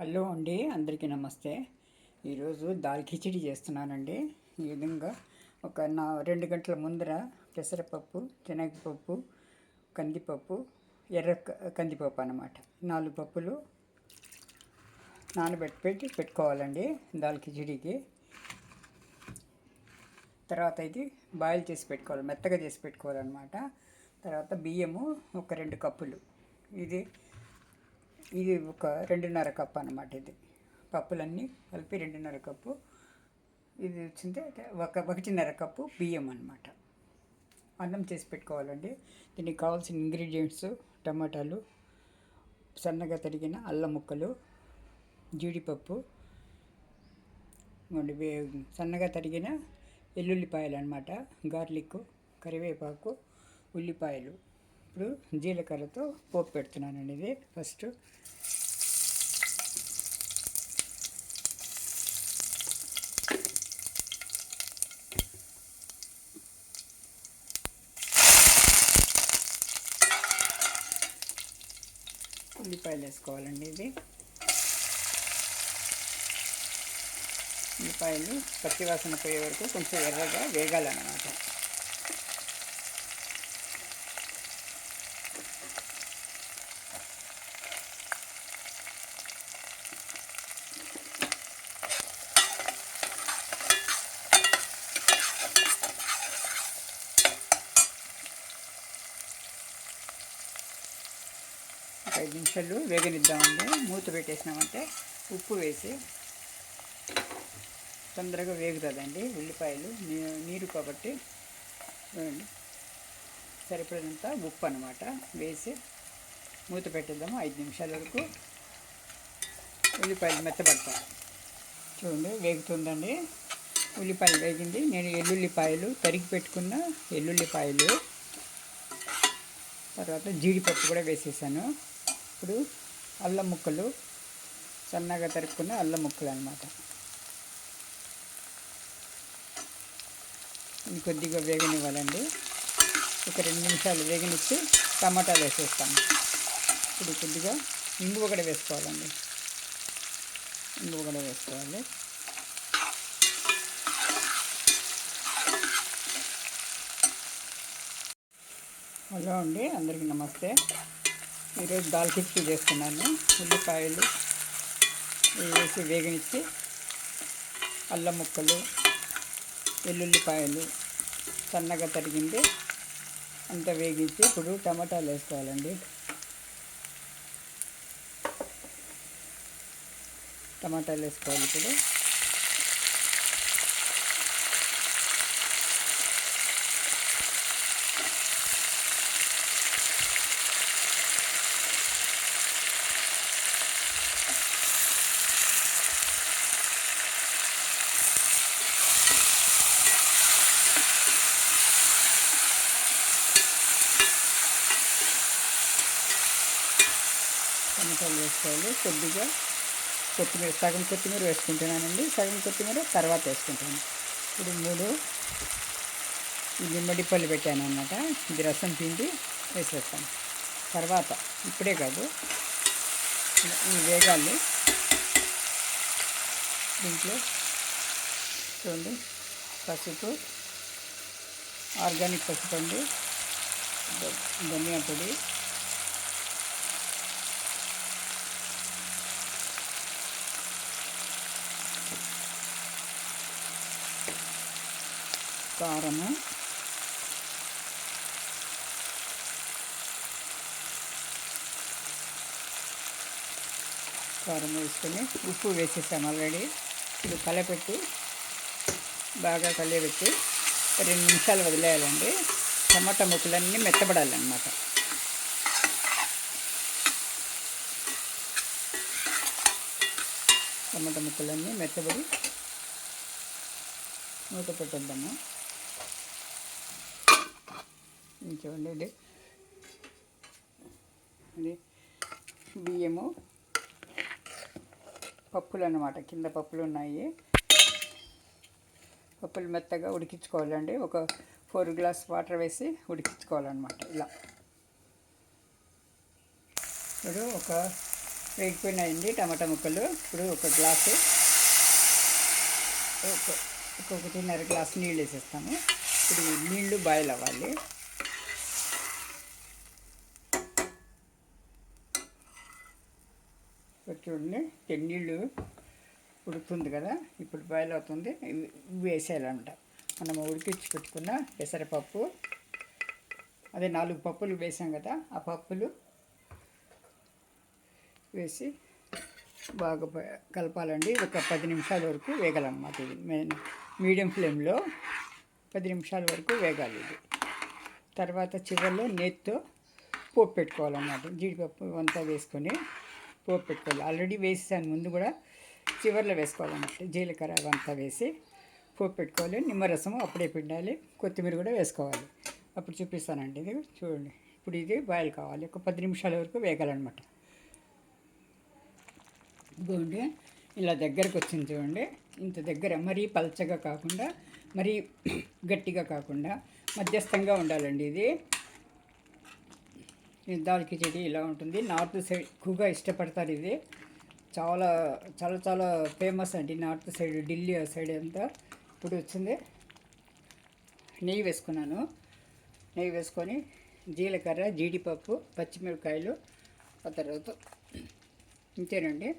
Hello అండి, అందరికీ నమస్తే. ఈరోజు దాల్ కిచిడి చేస్తున్నానండి. ఈ విధంగా ఒక 2 గంటల ముందర పెసరపప్పు, శనగపప్పు, కందిపప్పు, ఎర్ర కందిపప్పు అన్నమాట 4 పప్పులు పెట్టుకోవాలండి దాల్ కిచిడికి. తర్వాత ఇది బాయిల్ చేసి పెట్టుకోవాలి, మెత్తగా చేసి పెట్టుకోవాలన్నమాట. తర్వాత బియ్యము ఒక 2 కప్పులు, ఇది ఒక 2.5 కప్పు అన్నమాట. ఇది పప్పులన్నీ కలిపి 2.5 కప్పు. ఇది వచ్చింది ఒక 1.5 కప్పు బియ్యం అన్నమాట. అన్నం చేసి పెట్టుకోవాలండి. దీనికి కావాల్సిన ఇంగ్రీడియంట్స్: టమాటాలు, సన్నగా తరిగిన అల్లం ముక్కలు, జీడిపప్పు, సన్నగా తరిగిన ఎల్లుల్లిపాయలు అన్నమాట, గార్లిక్, కరివేపాకు, ఉల్లిపాయలు. ఇప్పుడు జీలకర్రతో పోపు పెడుతున్నానండి. ఇది ఫస్ట్ ఉల్లిపాయలు వేసుకోవాలండి. ఉల్లిపాయలు పచ్చివాసన పోయే వరకు కొంచెం ఎర్రగా వేగాలన్నమాట. ఒక 5 నిమిషాలు వేగనిద్దామండి. మూత పెట్టేసినామంటే ఉప్పు వేసి తొందరగా వేగుతుందండి. ఉల్లిపాయలు నీరు కాబట్టి సరిపడినంత ఉప్పు అన్నమాట వేసి మూత పెట్టేద్దాము. 5 నిమిషాల వరకు ఉల్లిపాయలు మెత్తబడతాయి. చూడండి, వేగుతుందండి. ఉల్లిపాయలు వేగింది. నేను ఎల్లుల్లిపాయలు తరిగి పెట్టుకున్న ఎల్లుల్లిపాయలు, తర్వాత జీడిపప్పు కూడా వేసేసాను. ఇప్పుడు అల్లం ముక్కలు, సన్నగా తరుక్కున్న అల్లం ముక్కలు అన్నమాట. ఇది కొద్దిగా వేగనివ్వాలండి. ఒక 2 నిమిషాలు వేగనిచ్చి టమాటాలు వేసేస్తాము. ఇప్పుడు కొద్దిగా ఇంగువ కూడా వేసుకోవాలండి. ఇంగువ కూడా వేసుకోవాలి. హలో అండి, అందరికీ నమస్తే. ఈరోజు దాల్ కిచిడి చేస్తున్నాను. ఉల్లిపాయలు వేసి వేగనిచ్చి అల్లం ముక్కలు, వెల్లుల్లిపాయలు సన్నగా తరిగింది అంతా వేగించి ఇప్పుడు టమాటాలు వేసుకోవాలండి. టమాటాలు వేసుకోవాలి. ఇప్పుడు టమాటాలు వేసుకోవాలి. కొద్దిగా కొత్తిమీర, సగం కొత్తిమీర వేసుకుంటున్నానండి. సగం కొత్తిమీర తర్వాత వేసుకుంటాను. ఇప్పుడు 3 నిమ్మడిపళ్ళు పెట్టాను అన్నమాట. ఇది రసం పిండి వేసేస్తాను. తర్వాత ఇప్పుడే కాదు, ఈ వేగాలి. దీంట్లో చూడండి, పసుపు, ఆర్గానిక్ పసుపు అండి, ధనియా పొడి, కారము, కారం వేసుకొని ఉప్పు వేసేసాము ఆల్రెడీ. ఇప్పుడు కలపెట్టి బాగా కలియబెట్టి 2 నిమిషాలు వదిలేయాలండి. టమాటా ముక్కలన్నీ మెత్తబడాలన్నమాట. టమాటా ముక్కలన్నీ మెత్తబడి మూత పెట్టేద్దాము. చూడండి, ఇది బియ్యము, పప్పులు అన్నమాట. కింద పప్పులు ఉన్నాయి. పప్పులు మెత్తగా ఉడికించుకోవాలండి. ఒక 4 గ్లాస్ వాటర్ వేసి ఉడికించుకోవాలన్నమాట. ఇలా ఇప్పుడు ఒక వేగిపోయినాయండి టమాటా ముక్కలు. ఇప్పుడు ఒక గ్లాసు ఒకటిన్నర గ్లాసు నీళ్ళు వేసేస్తాము. ఇప్పుడు నీళ్ళు బాయిల్ అవ్వాలి. చూడండి నీళ్ళు ఉడుకుతుంది కదా, ఇప్పుడు బాయిల్ అవుతుంది. ఇవి వేసేయాలంట. మనం ఉడికించి పెట్టుకున్న పెసరపప్పు, అదే 4 పప్పులు వేసాం కదా, ఆ పప్పులు వేసి బాగా కలపాలండి. ఒక 10 నిమిషాల వరకు వేగాలన్నమాట. ఇది మీడియం ఫ్లేమ్లో 10 నిమిషాల వరకు వేగాలి ఇది. తర్వాత చివరిలో నేతితో పోపు పెట్టుకోవాలన్నమాట. జీడిపప్పు అంతా వేసుకొని పోపు పెట్టుకోవాలి. ఆల్రెడీ వేసాను ముందు కూడా, చివరిలో వేసుకోవాలన్నమాట. జీలకర్ర అవంతా వేసి పోపు పెట్టుకోవాలి. నిమ్మరసం అప్పుడే పిండాలి. కొత్తిమీర కూడా వేసుకోవాలి. అప్పుడు చూపిస్తానండి. ఇది చూడండి. ఇప్పుడు ఇది బాయిల్ కావాలి. ఒక 10 నిమిషాల వరకు వేగాలన్నమాట. ఇదిగోండి ఇలా దగ్గరకు వచ్చింది చూడండి. ఇంత దగ్గర, మరీ పల్చగా కాకుండా మరీ గట్టిగా కాకుండా మధ్యస్థంగా ఉండాలండి. ఇది దాల్ కిచడి ఇలా ఉంటుంది. నార్త్ సైడ్ ఎక్కువగా ఇష్టపడతారు. ఇది చాలా చాలా చాలా ఫేమస్ అండి నార్త్ సైడ్, ఢిల్లీ సైడ్ అంతా. ఇప్పుడు వచ్చింది. నెయ్యి వేసుకున్నాను. నెయ్యి వేసుకొని జీలకర్ర, జీడిపప్పు, పచ్చిమిరపకాయలు, ఆ తర్వాత ఇంతేనండి.